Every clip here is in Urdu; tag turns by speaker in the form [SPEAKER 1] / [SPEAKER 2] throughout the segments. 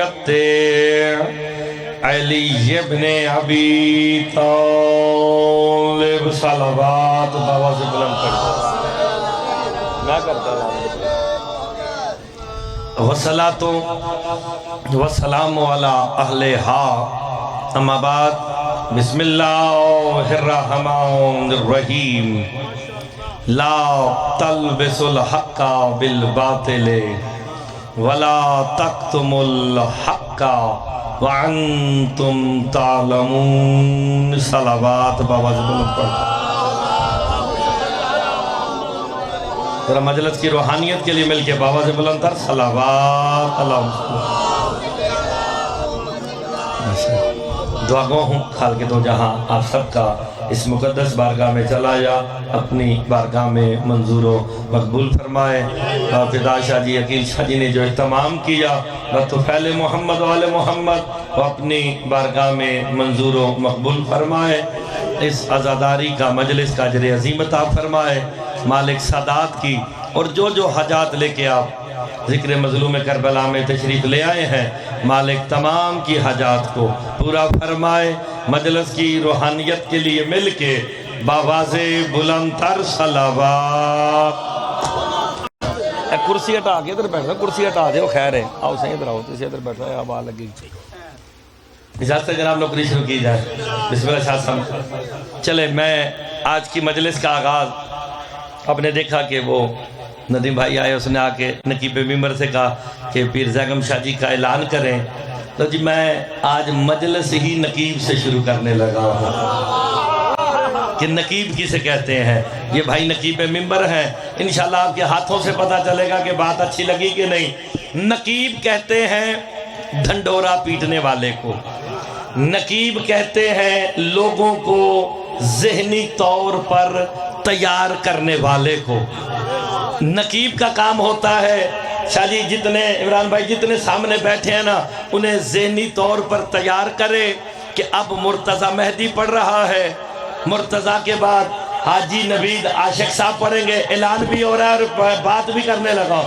[SPEAKER 1] حضرت علی ابن ابی طالب صلوات بابا سے بلند کر دو میں کرتا ہوں والصلاة والسلام علی اہلہا اما بعد بسم اللہ الرحمن الرحیم لا تلبسوا الحق بالباطل ولا تکتموا الحق وانتم تعلمون صلوات بابا سے بلند پڑھتا ذرا مجلس کی روحانیت کے لیے مل کے بابا سے بلند تر صلوات اللہم دعا گو ہوں خال کے دو جہاں آپ سب کا اس مقدس بارگاہ میں چلا یا اپنی بارگاہ میں منظور و مقبول فرمائے فدا شاہ جی عقیل شاہ جی نے جو اہتمام کیا بطفیل محمد وآل محمد وہ اپنی بارگاہ میں منظور و مقبول فرمائے اس عزاداری کا مجلس کا اجر عظیم عطا فرمائے مالک سادات کی اور جو حاجات لے کے آپ ذکر مظلوم کربلا میں تشریف لے آئے ہیں مالک تمام کی حاجات کو پورا فرمائے مجلس کی روحانیت کے لیے مل کے باواز بلند تر صلوات کرسی ہٹا کے ادھر بیٹھا کرسی ہٹا دے وہ خیر ہے آؤ صحیح ادھر آؤ تیسے ادھر بیٹھا ہے اب آ لگی اجازت جناب نوکری شروع کی جائے بسم اللہ شاہ صاحب چلے میں آج کی مجلس کا آغاز آپ نے دیکھا کہ وہ ندیم بھائی آئے اس نے آ کے نقیب ممبر سے کہا کہ پیر زیغم شاہ جی کا اعلان کریں تو جی میں آج مجلس ہی نقیب سے شروع کرنے لگا ہوں کہ نقیب کسے کہتے ہیں یہ بھائی نقیب ممبر ہیں انشاءاللہ آپ کے ہاتھوں سے پتہ چلے گا کہ بات اچھی لگی کہ نہیں نقیب کہتے ہیں ڈھنڈورا پیٹنے والے کو نقیب کہتے ہیں لوگوں کو ذہنی طور پر تیار کرنے والے کو نقیب کا کام ہوتا ہے شاہ جی جتنے عمران بھائی جتنے سامنے بیٹھے ہیں نا انہیں ذہنی طور پر تیار کرے کہ اب مرتضی مہدی پڑھ رہا ہے مرتضی کے بعد حاجی نوید عاشق صاحب پڑھیں گے اعلان بھی ہو رہا ہے اور بات بھی کرنے لگا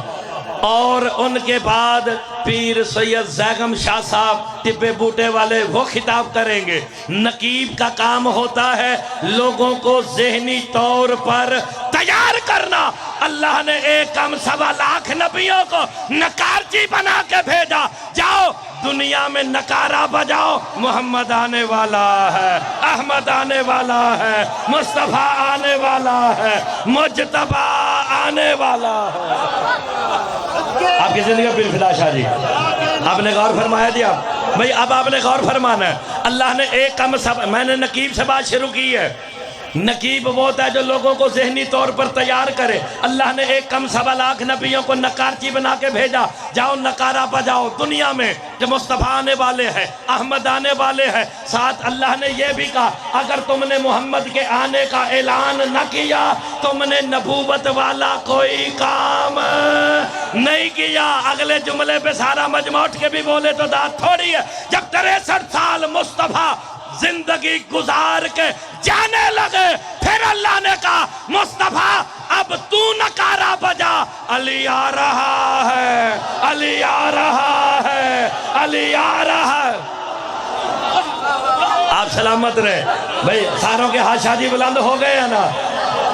[SPEAKER 1] اور ان کے بعد پیر سید زیغم شاہ صاحب ٹپے بوٹے والے وہ خطاب کریں گے نقیب کا کام ہوتا ہے لوگوں کو ذہنی طور پر تیار کرنا اللہ نے 1.25 لاکھ نبیوں کو نکارچی بنا کے بھیجا جاؤ دنیا میں نکارہ بجاؤ محمد آنے والا ہے احمد آنے والا ہے مصطفیٰ آنے والا ہے مجتبیٰ آنے والا ہے آپ کی زندگی پیر فدا شاہ جی آپ نے غور فرمایا دیا بھئی اب آپ نے غور فرمانا ہے اللہ نے میں نے نقیب سے بات شروع کی ہے نقیب وہ ہوتا ہے جو لوگوں کو ذہنی طور پر تیار کرے اللہ نے 1.25 لاکھ نبیوں کو نکارچی بنا کے بھیجا جاؤ نکارہ بجاؤ دنیا میں جو مصطفیٰ آنے والے ہیں احمد آنے والے ہیں ساتھ اللہ نے یہ بھی کہا اگر تم نے محمد کے آنے کا اعلان نہ کیا تم نے نبوت والا کوئی کام نہیں کیا اگلے جملے پہ سارا مجمع اٹھ کے بھی بولے تو داد تھوڑی ہے جب 63 سال مصطفیٰ زندگی گزار کے جانے لگے پھر اللہ نے کہا مصطفیٰ اب تو نکارہ بجا علی آ رہا ہے علی آ رہا ہے علی آ رہا ہے آپ سلامت رہے بھئی ساروں کے ہاتھ شادی بلند ہو گئے ہیں نا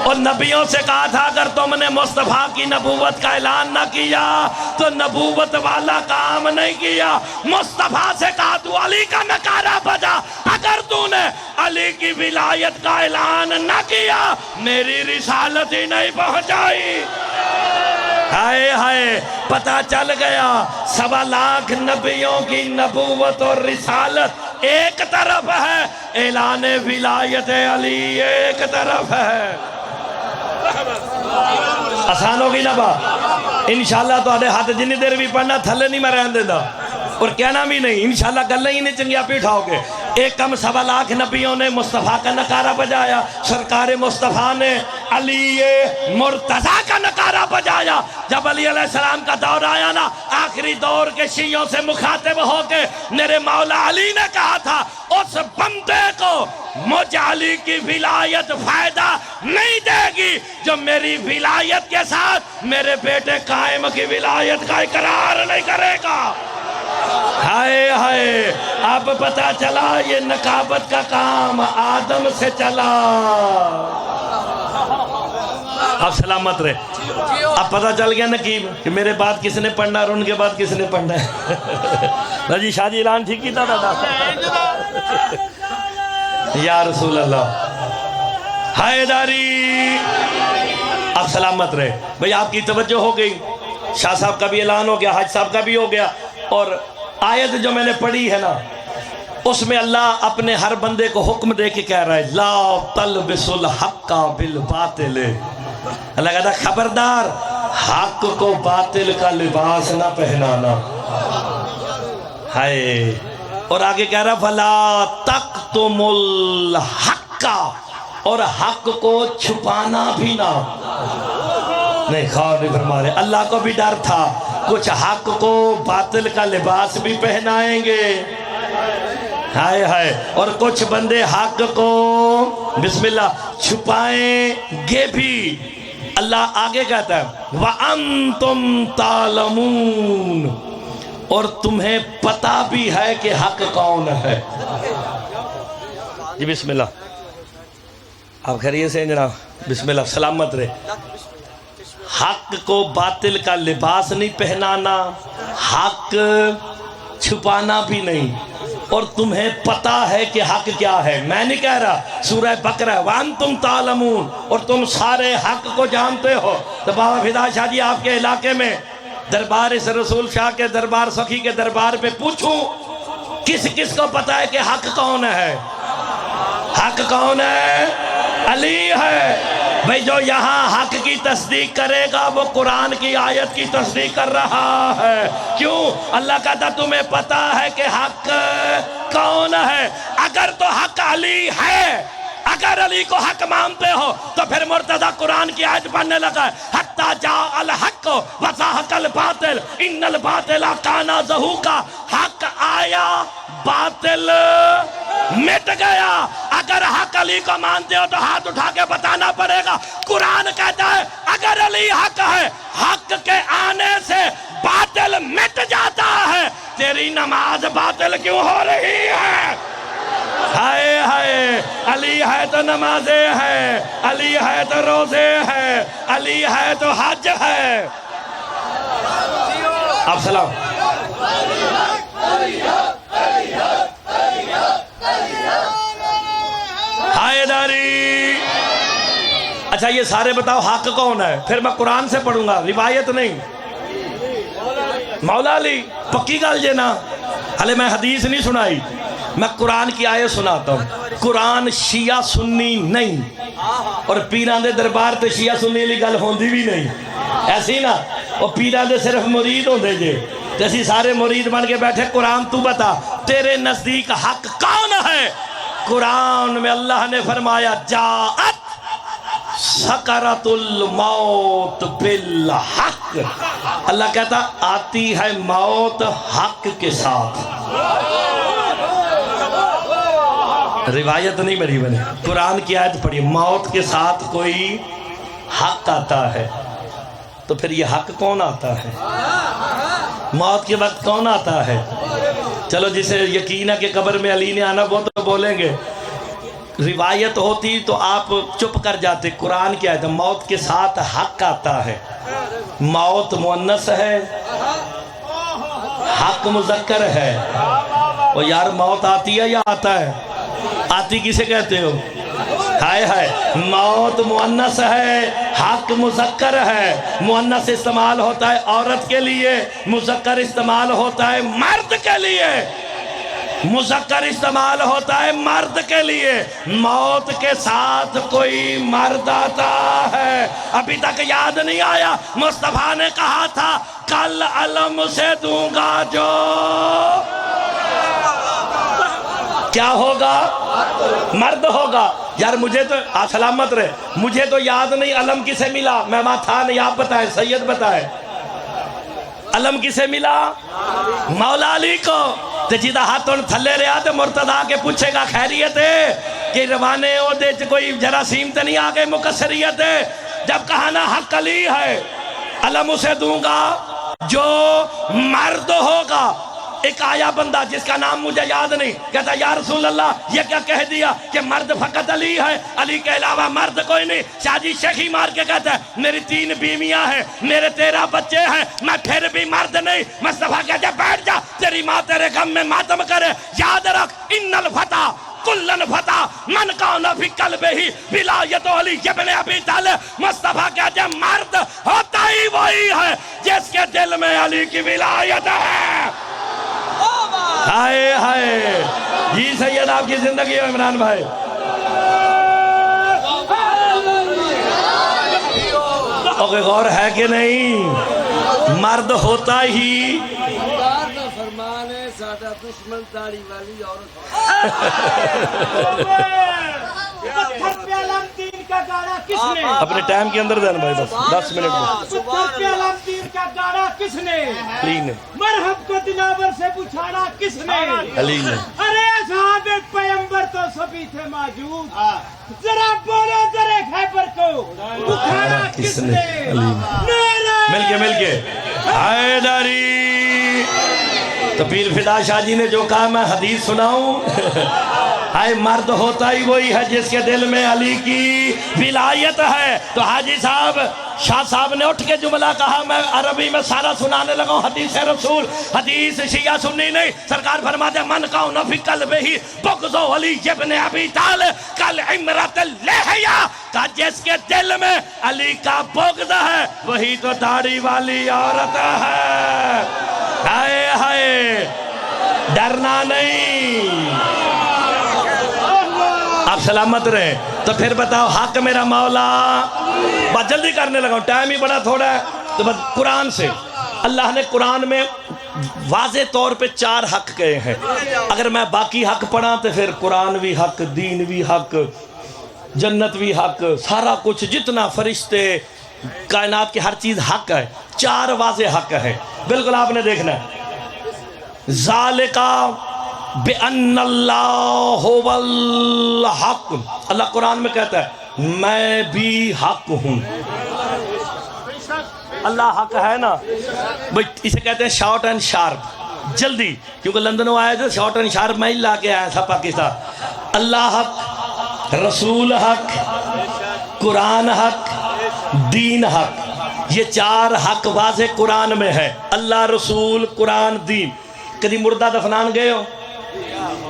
[SPEAKER 1] اور نبیوں سے کہا تھا اگر تم نے مصطفیٰ کی نبوت کا اعلان نہ کیا تو نبوت والا کام نہیں کیا مصطفیٰ سے کہا تو علی کا نکارہ بجا اگر تو نے علی کی ولایت کا اعلان نہ کیا میری رسالت ہی نہیں پہنچائی ہائے ہائے پتہ چل گیا 1.25 لاکھ نبیوں کی نبوت اور رسالت ایک طرف ہے اعلان ولایت علی ایک طرف ہے آسان ہوگی نا با انشاءاللہ تو آدھے ہاتھ جنی دیر بھی پڑھنا تھلے نہیں میں رہن دیتا اور کہنا بھی نہیں انشاءاللہ گلیں ہی نہیں چنگیا پیٹھاؤ گے 1.25 لاکھ نبیوں نے مصطفیٰ کا نکارہ بجایا سرکار مصطفیٰ نے علی مرتضیٰ کا نکارہ بجایا جب علی علیہ السلام کا دور آیا نا آخری دور کے شیعوں سے مخاطب ہو کے میرے مولا علی نے کہا تھا اس بندے کو مجھ علی کی ولایت فائدہ نہیں دے گی جو میری ولایت کے ساتھ میرے بیٹے قائم کی ولایت کا اقرار نہیں کرے گا ہائے ہائے، اب پتا چلا یہ نقابت کا کام آدم سے چلا۔ اب سلامت رہے، اب پتا چل گیا نقیب کہ میرے بعد کس نے پڑھنا اور ان کے بعد کس نے پڑھنا ہے۔ جی شادی اعلان ٹھیک کی تھا یا رسول اللہ حیداری۔ اب سلامت رہے بھئی، آپ کی توجہ ہو گئی، شاہ صاحب کا بھی اعلان ہو گیا، حاج صاحب کا بھی ہو گیا، اور آیت جو میں نے پڑھی ہے نا اس میں اللہ اپنے ہر بندے کو حکم دے کے کہہ رہا ہے لا تلبسوا الحق بالباطل۔ اللہ کہتا ہے خبردار حق کو باطل کا لباس نہ پہنانا۔ ہائے، اور آگے کہہ رہا ہے فلا تکتموا الحق، اور حق کو چھپانا بھی نہ۔ نہیں، خواہ نہیں فرما رہے، اللہ کو بھی ڈر تھا کچھ حق کو باطل کا لباس بھی پہنائیں گے، ہائے ہائے، اور کچھ بندے حق کو بسم اللہ چھپائیں گے بھی۔ اللہ آگے کہتا ہے وَأَنْتُمْ تَعْلَمُونَ، اور تمہیں پتہ بھی ہے کہ حق کون ہے۔ جی بسم اللہ، آپ خیریت سے ہیں جناب؟ بسم اللہ، سلامت رہے۔ حق کو باطل کا لباس نہیں پہنانا، حق چھپانا بھی نہیں، اور تمہیں پتہ ہے کہ حق کیا ہے۔ میں نہیں کہہ رہا، سورہ بقرہ وَأَنْتُمْ تَعْلَمُونَ، اور تم سارے حق کو جانتے ہو۔ تو بابا فدا شاہ جی آپ کے علاقے میں دربار اس رسول شاہ کے دربار سخی کے دربار پہ پوچھوں کس کس کو پتہ ہے کہ حق کون ہے؟ حق کون ہے؟ علی ہے۔ بھئی جو یہاں حق کی تصدیق کرے گا وہ قرآن کی آیت کی تصدیق کر رہا ہے۔ کیوں؟ اللہ کہتا تمہیں پتہ ہے کہ حق کون ہے۔ اگر تو حق علی ہے، اگر علی کو حق مانتے ہو تو پھر مرتضی قرآن کی آیت پڑھنے لگا ہے حتی جاء الحق وزاہق الباطل ان الباطل کان زہوقا۔ حق آیا، باطل مٹ گیا۔ اگر حق علی کو مانتے ہو تو ہاتھ اٹھا کے بتانا پڑے گا۔ قرآن کہتا ہے اگر علی حق ہے، حق کے آنے سے باطل مٹ جاتا ہے۔ تیری نماز باطل کیوں ہو رہی ہے؟ ہائے ہائے، علی ہے تو نمازیں ہے، علی ہے تو روزے ہے، علی ہے تو حج ہے۔ اب سلام۔ حیداری۔ اچھا یہ سارے بتاؤ حق کون ہے؟ پھر میں قرآن سے پڑھوں گا، روایت نہیں۔ مولا علی، پکی گل جے نا، حالے میں حدیث نہیں سنائی، میں قرآن کی آیت سناتا ہوں۔ قرآن شیعہ سنی نہیں، اور پیران دے دربار تے شیعہ سنی لی گل ہوندی بھی نہیں، ایسی نا، وہ پیران دے صرف مرید ہوندے جے، جیسی سارے مرید بن کے بیٹھے۔ قرآن تو بتا تیرے نزدیک حق کون ہے؟ قرآن میں اللہ نے فرمایا جاءت سکرت الموت بالحق۔ اللہ کہتا آتی ہے موت حق کے ساتھ۔ روایت نہیں بڑی بنے، قرآن کی آیت پڑھی، موت کے ساتھ کوئی حق آتا ہے، تو پھر یہ حق کون آتا ہے؟ موت کے وقت کون آتا ہے؟ چلو جسے یقین ہے کہ قبر میں علی نے آنا وہ تو بولیں گے، روایت ہوتی تو آپ چپ کر جاتے۔ قرآن کی آیت موت کے ساتھ حق آتا ہے۔ موت مؤنث ہے، حق مذکر ہے۔ اور یار موت آتی ہے یا آتا ہے؟ آتی کسے کہتے ہو؟ ہائے ہائے، موت مؤنث ہے، حق مذکر ہے۔ مؤنث استعمال ہوتا ہے عورت کے لیے، مذکر استعمال ہوتا ہے مرد کے لیے، مذکر استعمال ہوتا ہے مرد کے لیے۔ موت کے ساتھ کوئی مرد آتا ہے۔ ابھی تک یاد نہیں آیا مصطفیٰ نے کہا تھا کل علم سے دوں گا جو کیا ہوگا؟ مرد ہوگا۔ یار مجھے تو سلامت رہے، مجھے تو یاد نہیں علم کسے ملا، میں وہاں تھا نہیں، آپ بتائیں، سید بتائیں علم کسے ملا؟ مولا علی کو۔ تے جیدہ ہاتھوں تھلے رہا تے مرتضیٰ کے پوچھے گا خیریت ہے کہ روانے او دے کوئی جراثیم تے نہیں آگے مکسریت ہے؟ جب کہا نا حق علی ہے، علم اسے دوں گا جو مرد ہوگا۔ ایک آیا بندہ جس کا نام مجھے یاد نہیں، کہتا یا رسول اللہ یہ کیا کہہ دیا کہ مرد فقط علی ہے، علی کے علاوہ مرد کوئی نہیں؟ شاہ جی شیخی مار کے کہتا ہے میری 3 بیویاں ہیں، میرے 13 بچے ہیں، میں پھر بھی مرد نہیں۔ مصطفیٰ کہتا ہے بیٹھ جا، تیری ماں تیرے غم میں ماتم کرے، یاد رکھ ان الفتح کلن فتح من کان فی قلبہ ولایت علی ابن ابی طالب۔ مصطفیٰ کہتے ہیں مرد ہوتا ہی وہی ہے جس کے دل میں علی کی ولایت ہے۔ ہائے ہائے، یہ سید آپ کی زندگی ہے عمران بھائی۔ اوکے غور ہے کہ نہیں؟ مرد ہوتا ہی
[SPEAKER 2] فرمان ہے سادہ دشمن داڑھی والی عورت۔
[SPEAKER 3] پتھر پہ علم دین کا گانا کس نے؟
[SPEAKER 1] اپنے ٹائم کے اندر دینا بھائی، بس 10 منٹ میں۔
[SPEAKER 3] پتھر پہ علم دین کا گانا کس نے؟
[SPEAKER 1] علی نے۔
[SPEAKER 3] مرحب کو دلاور سے پچھاڑا کس نے؟
[SPEAKER 1] علی نے۔
[SPEAKER 3] ارے اصحاب پیغمبر تو سبھی تھے موجود، ذرا بولو ذرا خیبر کو اکھاڑا کس نے؟
[SPEAKER 1] علی نے۔ مل کے حیدری۔ تو پیر فدا شاہ جی نے جو کہا میں حدیث سناؤں؟ ہائے مرد ہوتا ہی وہی ہے جس کے دل میں علی کی ولایت ہے۔ تو حاجی صاحب شاہ صاحب نے اٹھ کے جملہ کہا، میں عربی میں سارا سنانے لگا ہوں حدیث رسول، حدیث شیعہ سنی نہیں۔ سرکار فرماتے ہیں من کان فی قلبہ بغض علی ابن ابی طالب کالعمرۃ اللحیہ، کہ جس کے دل میں علی کا بغض ہے وہی تو داڑھی والی عورت ہے۔ ہائے ہائے، ڈرنا نہیں، آپ سلامت رہیں۔ تو پھر بتاؤ حق میرا مولا، بات جلدی کرنے لگا ہوں، ٹائم ہی بڑا تھوڑا ہے۔ تو بس قرآن سے، اللہ نے قرآن میں واضح طور پہ 4 حق کہے ہیں۔ اگر میں باقی حق پڑھا تو پھر قرآن بھی حق، دین بھی حق، جنت بھی حق، سارا کچھ جتنا فرشتے کائنات کی ہر چیز حق ہے۔ 4 واضح حق ہے، بالکل آپ نے دیکھنا ہے۔ ذالکا بِأَنَّ اللَّهُ هُوَ الْحَقُّ، اللہ قرآن میں کہتا ہے میں بھی حق ہوں۔ اللہ حق ہے نا بھئی، اسے کہتے ہیں شارٹ اینڈ شارپ، جلدی، کیونکہ لندن وہ آئے تھے شارٹ اینڈ شارپ میں ہی لا کے آیا تھا پاکستان۔ اللہ حق، رسول حق، قرآن حق، دین حق، یہ 4 حق واضح قرآن میں ہے۔ اللہ، رسول، قرآن، دین۔ کدی مردہ دفنان گئے ہو؟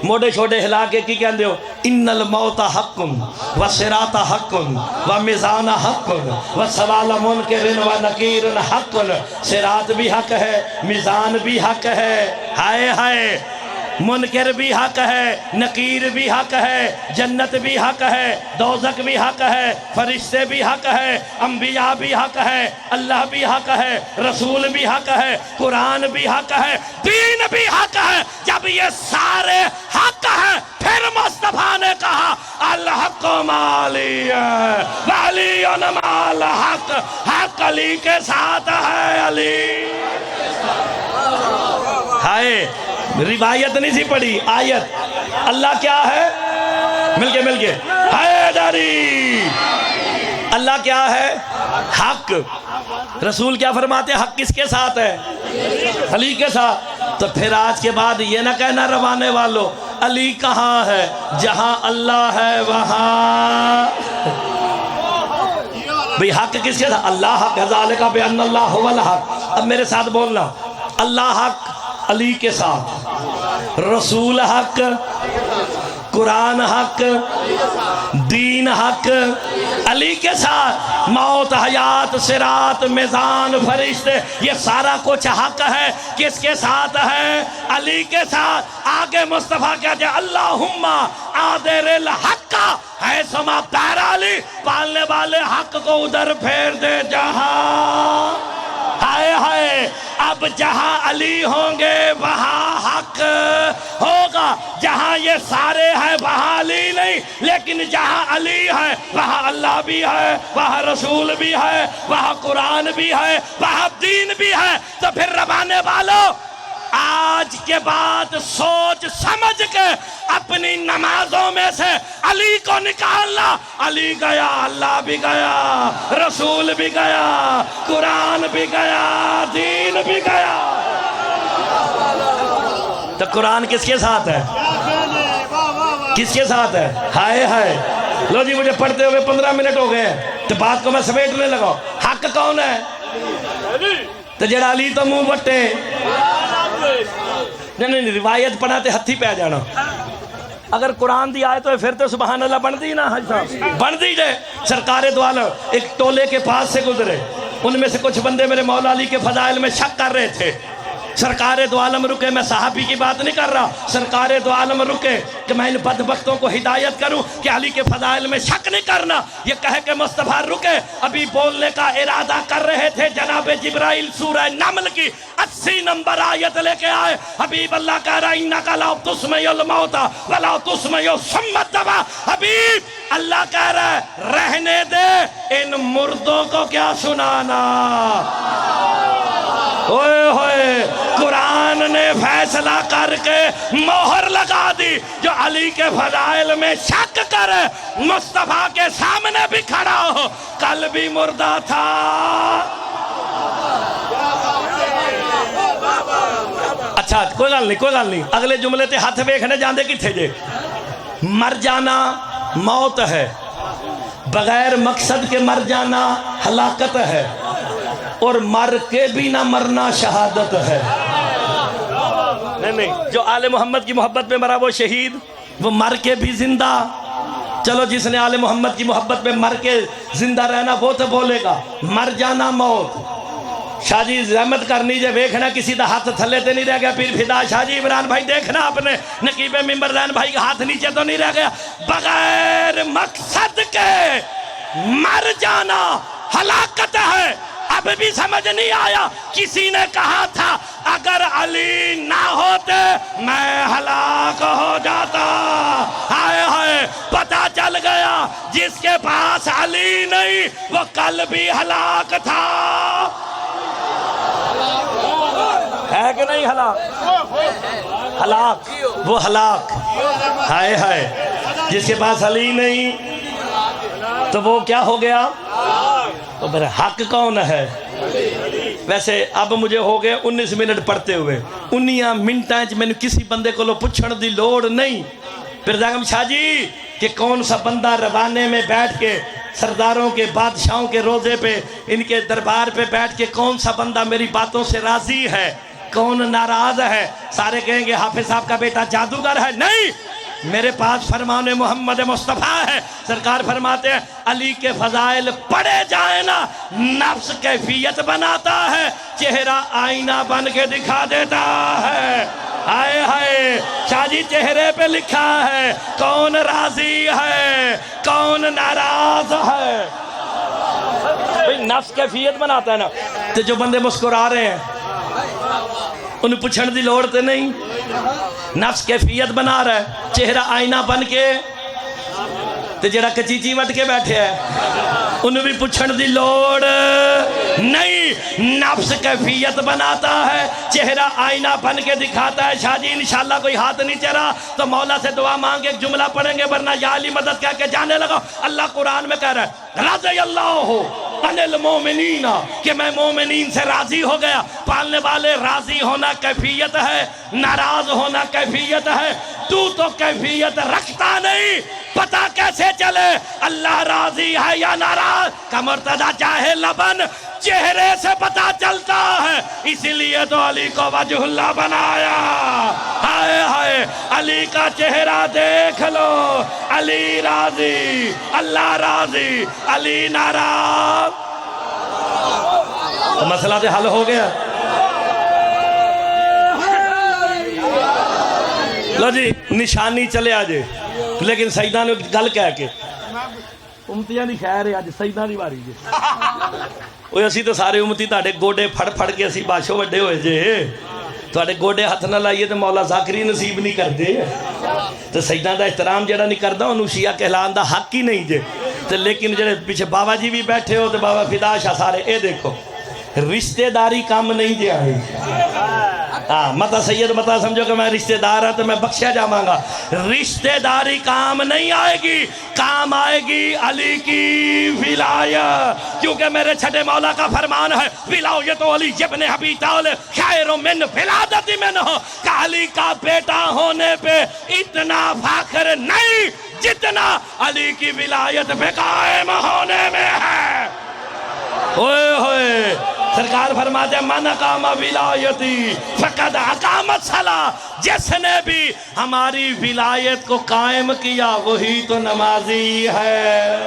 [SPEAKER 1] موڑے چھوڑے ہلا کے کی کہندے ہو ان الموت حق و صراط حق و میزان حق و سوال منکر و نکیر حق، صراط بھی حق ہے، میزان بھی حق ہے، ہائے ہائے، منکر بھی حق ہے، نکیر بھی حق ہے، جنت بھی حق ہے، دوزخ بھی حق ہے، فرشتے بھی حق ہے، انبیاء بھی حق ہے، اللہ بھی حق ہے، رسول بھی حق ہے، قرآن بھی حق ہے، دین بھی حق ہے۔ جب یہ سارے حق ہیں پھر مصطفیٰ نے کہا الحق مالی وعلی مال حق، حق علی کے ساتھ ہے، علی۔ ہائے، روایت نہیں سی پڑھی، آیت۔ اللہ کیا ہے؟ مل کے حیدری۔ اللہ کیا ہے؟ حق۔ رسول کیا فرماتے ہیں؟ حق کس کے ساتھ ہے؟ علی کے ساتھ۔ تو پھر آج کے بعد یہ نہ کہنا روانے والوں علی کہاں ہے، جہاں اللہ ہے وہاں بھئی حق کس کے ساتھ؟ اللہ حق ہے، ذالک بأن اللہ هو الحق۔ اب میرے ساتھ بولنا، اللہ حق علی کے ساتھ، رسول حق، قرآن حق، دین حق علی کے ساتھ، موت، حیات، صراط، میزان، فرشتے، یہ سارا کچھ حق ہے۔ کس کے ساتھ ہے؟ علی کے ساتھ۔ آگے مصطفیٰ کہتے ہیں اللہم آدر الحق ہے سما پیر علی، پالنے والے حق کو ادھر پھیر دے جہاں، ہائے ہائے، اب جہاں علی ہوں گے وہاں حق ہوگا، جہاں یہ سارے ہیں وہاں علی نہیں، لیکن جہاں علی ہے وہاں اللہ بھی ہے، وہاں رسول بھی ہے، وہاں قرآن بھی ہے، وہاں دین بھی ہے۔ تو پھر روانے والوں آج کے بعد سوچ سمجھ کے اپنی نمازوں میں سے علی کو نکالنا۔ علی گیا، اللہ بھی گیا، رسول بھی گیا، قرآن بھی گیا، دین بھی گیا۔ تو قرآن کس کے ساتھ ہے؟ کس کے ساتھ ہے؟ ہائے ہائے. لو جی مجھے پڑھتے ہوئے 15 منٹ ہو گئے ہیں تو بات کو میں سمیٹنے لگا. حق کون ہے؟ تو جڑا علی تو منہ بٹے. نہیں روایت پڑھا تے ہتھی پہ جانا. اگر قرآن دی آئے تو پھر تو سبحان اللہ بن دی نا. حج صاحب بن دی جائے. سرکار دو عالم ایک ٹولے کے پاس سے گزرے. ان میں سے کچھ بندے میرے مولا علی کے فضائل میں شک کر رہے تھے. سرکار دو عالم رکے. میں صحابی کی بات نہیں کر رہا. سرکار دو عالم رکے کہ میں ان بدبختوں کو ہدایت کروں کہ علی کے فضائل میں شک نہیں کرنا. یہ کہہ کہ مصطفیٰ رکے. ابھی بولنے کا ارادہ کر رہے تھے. جناب جبرائیل سورہ نمل کی 80 نمبر آیت لے کے آئے. حبیب اللہ کہہ رہا انکا لا تسمع الموت ولا تسمع الصم الدواء. حبیب اللہ کہہ رہا ہے رہنے دے ان مردوں کو کیا سنانا. اوئے ہوئے قرآن نے فیصلہ کر کے مہر لگا دی. جو علی کے فضائل میں شک کرے مصطفیٰ کے سامنے بھی کھڑا ہو کل بھی مردہ تھا. اچھا کوئی گل نہیں. اگلے جملے تے ہاتھ ویکھنے جاندے کتھے جے. مر جانا موت ہے. بغیر مقصد کے مر جانا ہلاکت ہے. اور مر کے بھی نہ مرنا شہادت ہے. نہیں جو آل محمد کی محبت میں مرا وہ شہید. وہ مر کے بھی زندہ. چلو جس نے آل محمد کی محبت میں مر کے زندہ رہنا وہ تو بولے گا. مر جانا موت. شاہ جی زحمت کرنی جے ویکھنا کسی دا ہاتھ تھلے تے نہیں رہ گیا. پیر فدا شاہ جی عمران بھائی دیکھنا اپنے نقیب ممبر زین بھائی کا ہاتھ نیچے تو نہیں رہ گیا. بغیر مقصد کے مر جانا ہلاکت ہے. اب بھی سمجھ نہیں آیا. کسی نے کہا تھا اگر علی نہ ہوتے میں ہلاک ہو جاتا. ہائے ہائے پتہ چل گیا جس کے پاس علی نہیں وہ کل بھی ہلاک تھا. ہے کہ نہیں ہلاک وہ ہلاک. ہائے ہائے جس کے پاس علی نہیں تو وہ کیا ہو گیا. تو میرا حق کون ہے. ویسے اب مجھے ہو گئے 19 منٹ پڑھتے ہوئے. 19 منٹاں میں نے کسی بندے کو پوچھن دی لوڑ نہیں. پھر داغم شاہ جی کہ کون سا بندہ روانے میں بیٹھ کے سرداروں کے بادشاہوں کے روزے پہ ان کے دربار پہ بیٹھ کے کون سا بندہ میری باتوں سے راضی ہے کون ناراض ہے. سارے کہیں گے حافظ صاحب کا بیٹا جادوگر ہے. نہیں میرے پاس فرمان محمد مصطفیٰ ہے. سرکار فرماتے ہیں علی کے فضائل پڑھے جائیں نا نفس کیفیت بناتا ہے چہرہ آئینہ بن کے دکھا دیتا ہے. ہائے ہائے شاہ جی چہرے پہ لکھا ہے کون راضی ہے کون ناراض ہے. نفس کیفیت بناتا ہے نا. تو جو بندے مسکرا رہے ہیں انہیں پوچھنے دی لوڑ تے نہیں. نفس کیفیت بنا رہا ہے چہرہ آئینہ بن کے. تے جڑا کچیچی وٹ کے بیٹھے ہے انہیں بھی پوچھنے دی لوڑ نہیں. نفس کیفیت بناتا ہے چہرہ آئینہ بن کے دکھاتا ہے. شاہ جی انشاءاللہ کوئی ہاتھ نہیں چرا تو مولا سے دعا مانگے ایک جملہ پڑھیں گے ورنہ یا علی مدد کہہ کے جانے لگا. اللہ قرآن میں کہہ رہا ہے رضی اللہ عن المومنین کہ میں مومنین سے راضی ہو گیا. پالنے والے راضی ہونا کیفیت ہے ناراض ہونا کیفیت ہے. تو کیفیت رکھتا نہیں. پتہ کیسے چلے اللہ راضی ہے یا ناراض. کا مرتضی چاہے لبن چہرے سے پتہ چلتا ہے. اسی لیے تو علی کو وجہ اللہ بنایا. ہائے ہائے علی کا چہرہ دیکھ لو. علی راضی اللہ راضی علی ناراض. تو مسئلہ تو حل ہو گیا. لو جی نشانی چلے آجے لیکن سیدہ نے گل کہہ کے امتیاں دی خیر ہے آج سیدہ دی باری جے. وہ اسی تو سارے امتی تاڑے گوڑے پھڑ پھڑ کے اسی باشو وڈے ہوئے جے. تاڑے گوڑے ہاتھ نہ لائیے تو مولا ذاکری نصیب نہیں کر دے. تو سیدہ دا احترام جڑا نہیں کردہ انہوں شیعہ کہلان دا حق ہی نہیں جے. تو لیکن جڑے پیچھے بابا جی بھی بیٹھے ہو تو بابا فدا شاہ سارے اے دیکھو رشتہ داری کام نہیں جے آئی. ہاں متا سید متا سمجھو کہ میں رشتہ دار ہوں تو میں بخشیا جاواں گا. رشتہ داری کام نہیں آئے گی, کام آئے گی علی کی ولایت, کیونکہ میرے چھٹے مولا کا فرمان ہے ولایت علی ابن ابی طالب خیر من ولادت منہ, کہ علی کا بیٹا ہونے پہ اتنا فخر نہیں جتنا علی کی ولایت پہ قائم ہونے میں ہے. ہوئے ہوئے سرکار فرماتے ہیں من اقام ولایتی فقد اقامت صلاۃ, جس نے بھی ہماری ولایت کو قائم کیا وہی تو نمازی ہے.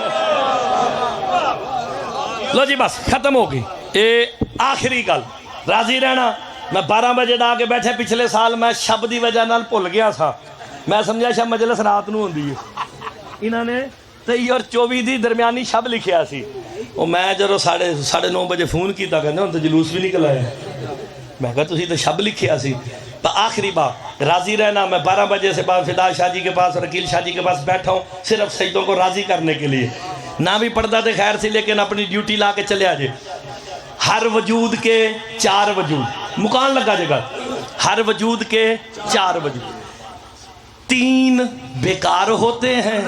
[SPEAKER 1] لو جی بس ختم ہوگی. اے آخری گل راضی رہنا. میں 12 بجے دا کے بیٹھے پچھلے سال میں شب دی وجہ نال بھول گیا تھا, میں سمجھا شب مجلس رات نو ہوندی ہے. انہوں نے 23 اور 24 دی درمیانی شب لکھیا سی. وہ میں جب 9:30 بجے فون کیتا کہنے ہوں تو جلوس بھی نکل آیا. میں کہا تسی تو شب لکھیا سی. آخری بات راضی رہنا. میں 12 بجے سے بعد فدا شاہ جی کے پاس اور عقیل شاہ جی کے پاس بیٹھا ہوں صرف سجدوں کو راضی کرنے کے لیے. نہ بھی پڑھتا تھے خیر سی, لیکن اپنی ڈیوٹی لا کے چلے آجے. ہر وجود کے 4 وجود, مکان لگا جگہ, ہر وجود کے 4 وجود, 3 بیکار ہوتے ہیں.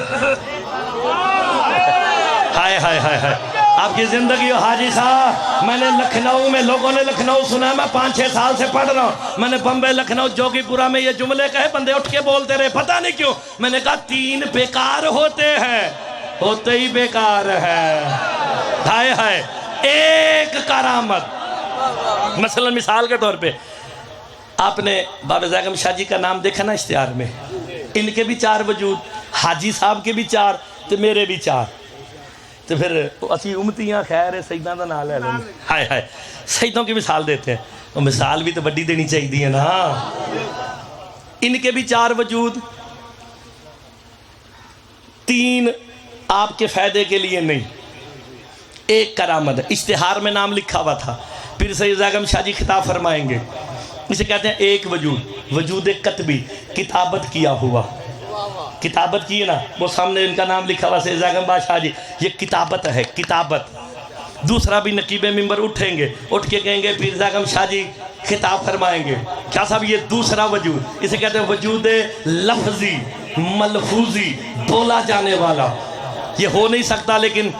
[SPEAKER 1] ہائے ہائے ہائے ہائے آپ کی زندگی ہو حاجی صاحب. میں نے لکھنؤ میں, لوگوں نے لکھنؤ سنا, میں 5-6 سال سے پڑھ رہا ہوں. میں نے بمبے لکھنؤ جوگی پورا میں یہ جملے کہے, بندے اٹھ کے بولتے رہے, پتہ نہیں کیوں. میں نے کہا 3 بیکار ہوتے ہیں, ہوتے ہی بیکار ہے. ہائے ہائے ایک کرامت. مثلا مثال کے طور پہ آپ نے بابا زیغم شاہ جی کا نام دیکھا نا اشتہار میں, ان کے بھی 4 وجود, حاجی صاحب کے بھی 4 تو میرے بھی 4. تو پھر اسی امتیاں خیر ہے سیداں دا نام لے لیں. ہائے ہائے سیدوں کی مثال دیتے ہیں, وہ مثال بھی تو بڑی دینی چاہیے نا. ان کے بھی 4 وجود, 3 آپ کے فائدے کے لیے نہیں, ایک کرامت ہے. اشتہار میں نام لکھا ہوا تھا. پھر سید زیغم شاہ جی خطاب فرمائیں گے, اسے کہتے ہیں ایک وجود, وجود قطبی, کتابت کیا ہوا. کتابت کی ہے نا, وہ سامنے ان کا نام لکھا ہوا سید زیغم بادشاہ جی, یہ کتابت ہے, کتابت. دوسرا بھی نقیب ممبر اٹھیں گے, اٹھ کے کہیں گے پیر زیغم شاہ جی خطاب فرمائیں گے. کیا صاحب یہ دوسرا وجود, اسے کہتے ہیں وجود لفظی ملفوظی, بولا جانے والا. یہ ہو نہیں سکتا, لیکن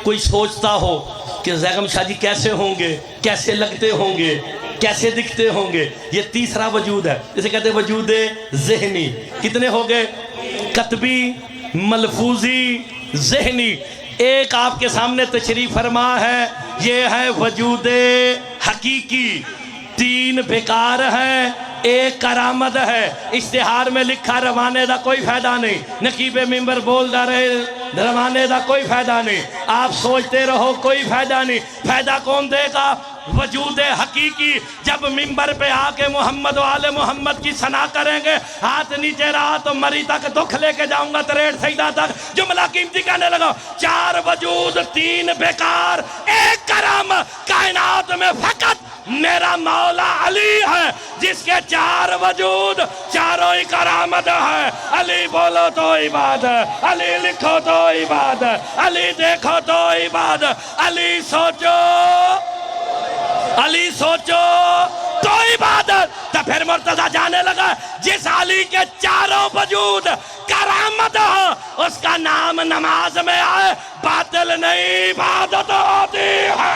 [SPEAKER 1] کوئی سوچتا ہو کہ زیغم شاہ جی کیسے ہوں گے, کیسے لگتے ہوں گے, کیسے دکھتے ہوں گے. یہ تیسرا وجود ہے, اسے کہتے ہیں وجود ذہنی. کتنے ہو گئے, قطبی, ملفوظی, ذہنی. ایک آپ کے سامنے تشریف فرما ہے, یہ ہے وجود حقیقی. 3 بیکار ہیں, ایک کرامت ہے. اشتہار میں لکھا روانے دا کوئی فائدہ نہیں, نقیب ممبر بول دا رہے روانے دا کوئی فائدہ نہیں, آپ سوچتے رہو کوئی فائدہ نہیں. فائدہ کون دے گا, وجود حقیقی. جب ممبر پہ آ کے محمد و آل محمد کی ثنا کریں گے, ہاتھ نیچے رہا تو مری تک دکھ لے کے جاؤں گا تریڑ سیدہ تک. جملہ قیمتی کہنے لگا, 4 وجود 3 بیکار, ایک کرم. کائنات میں فقط میرا مولا علی ہے جس کے 4 وجود, چاروں ہی کرامت ہے. علی بولو تو عبادت, علی لکھو تو عبادت, علی دیکھو تو عبادت, علی سوچو, علی سوچو تو عبادت. تو پھر مرتضیٰ جانے لگا, جس علی کے 4 وجود کرامت ہو اس کا نام نماز میں آئے, باطل نہیں عبادت ہوتی ہے.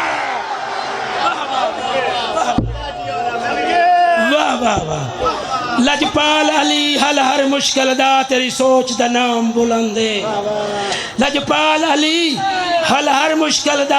[SPEAKER 4] واہ واہ واہ. لجپال علی حل ہر مشکل دا, تیری سوچ دا نام بلندے. لجپال علی حل ہر مشکل دا.